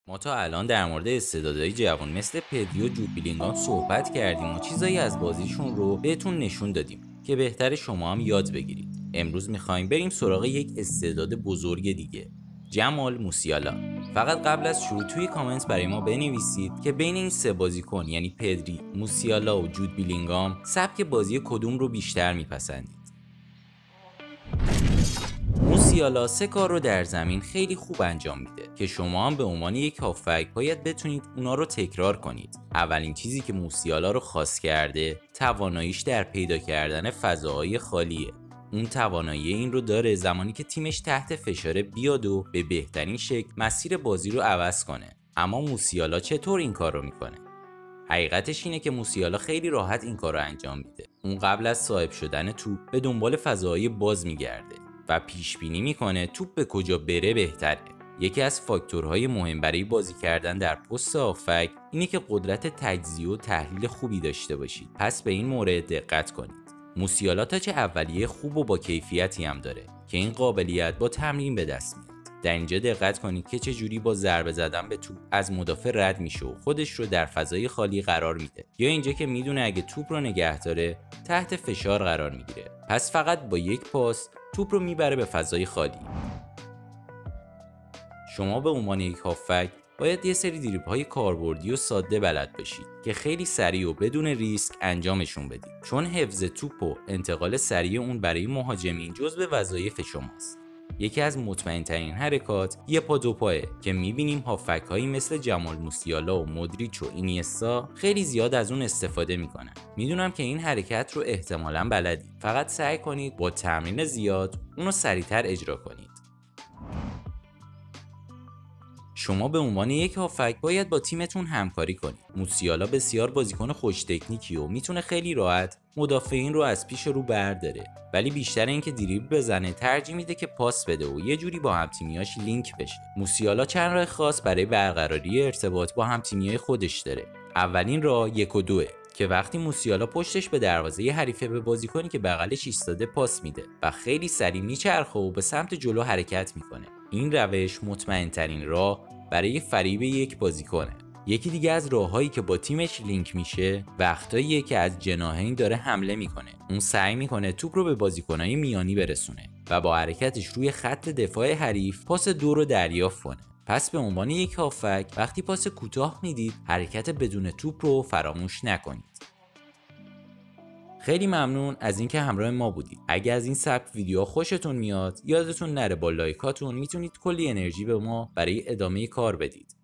ما تا الان در مورد استعدادهای جوان مثل پدری و جود بلینگهام صحبت کردیم و چیزایی از بازیشون رو بهتون نشون دادیم که بهتره شما هم یاد بگیرید. امروز میخوایم بریم سراغ یک استعداد بزرگ دیگه، جمال موسیالا. فقط قبل از شروع توی کامنت برای ما بنویسید که بین این سه بازیکن یعنی پدری، موسیالا و جود بلینگهام سبک بازی کدوم رو بیشتر میپسندید. موسیالا سه کار رو در زمین خیلی خوب انجام میده که شما هم به عنوان یک هافبک باید بتونید اونا رو تکرار کنید. اولین چیزی که موسیالا رو خاص کرده تواناییش در پیدا کردن فضاهای خالیه. اون توانایی این رو داره زمانی که تیمش تحت فشار بیاد و به بهترین شکل مسیر بازی رو عوض کنه. اما موسیالا چطور این کار رو میکنه؟ حقیقتش اینه که موسیالا خیلی راحت این کار رو انجام میده. اون قبل از صاحب شدن توپ به دنبال فضاهای باز میگرده و پیش بینی میکنه توپ به کجا بره بهتره. یکی از فاکتورهای مهم برای بازی کردن در پست هافبک اینه که قدرت تجزیه و تحلیل خوبی داشته باشید. پس به این مورد دقت کنید. موسیالا تاچ اولیه خوب و با کیفیتی هم داره که این قابلیت با تمرین به دست میاد. در اینجا دقت کنید که چه جوری با ضربه زدن به توپ از مدافع رد میشه و خودش رو در فضای خالی قرار میده، یا اینجا که میدونه اگه توپ رو نگه داره تحت فشار قرار میگیره، پس فقط با یک پاس توپ رو میبره به فضای خالی. شما به عنوان یک هافبک باید یه سری دریبل‌های کاربردی و ساده بلد باشید که خیلی سریع و بدون ریسک انجامشون بدید، چون حفظ توپ و انتقال سریع اون برای مهاجمین جزو وظایف شماست. یکی از مطمئن‌ترین حرکات یه پا دو پاه که می‌بینیم هافبک‌هایی مثل جمال موسیالا و مودریچ و اینیستا خیلی زیاد از اون استفاده میکنن. میدونم که این حرکت رو احتمالاً بلدید، فقط سعی کنید با تمرین زیاد اونو سریعتر اجرا کنید. شما به عنوان یک هافبک باید با تیمتون همکاری کنید. موسیالا بسیار بازیکن خوش تکنیکی و میتونه خیلی راحت مدافعین رو از پیش رو برداره، ولی بیشتر اینکه دریبل بزنه ترجیح میده که پاس بده و یه جوری با همتیمیاش لینک بشه. موسیالا چند راه خاص برای برقراری ارتباط با همتیمیای خودش داره. اولین راه 1 و 2 که وقتی موسیالا پشتش به دروازه حریفه به بازیکنی که بغلش ایستاده پاس میده و خیلی سریع میچرخه و به سمت جلو حرکت میکنه. این روش مطمئن‌ترین راه برای فریب یک بازیکنه. یکی دیگه از راههایی که با تیمش لینک میشه وقتاییه که از جناحین داره حمله میکنه. اون سعی میکنه توپ رو به بازیکنای میانی برسونه و با حرکتش روی خط دفاع حریف پاس دور رو دریافت کنه. پس به عنوان یک هافبک وقتی پاس کوتاه میدید حرکت بدون توپ رو فراموش نکنید. خیلی ممنون از اینکه همراه ما بودید. اگه از این سبک ویدیو خوشتون میاد یادتون نره با لایکاتون میتونید کلی انرژی به ما برای ادامه کار بدید.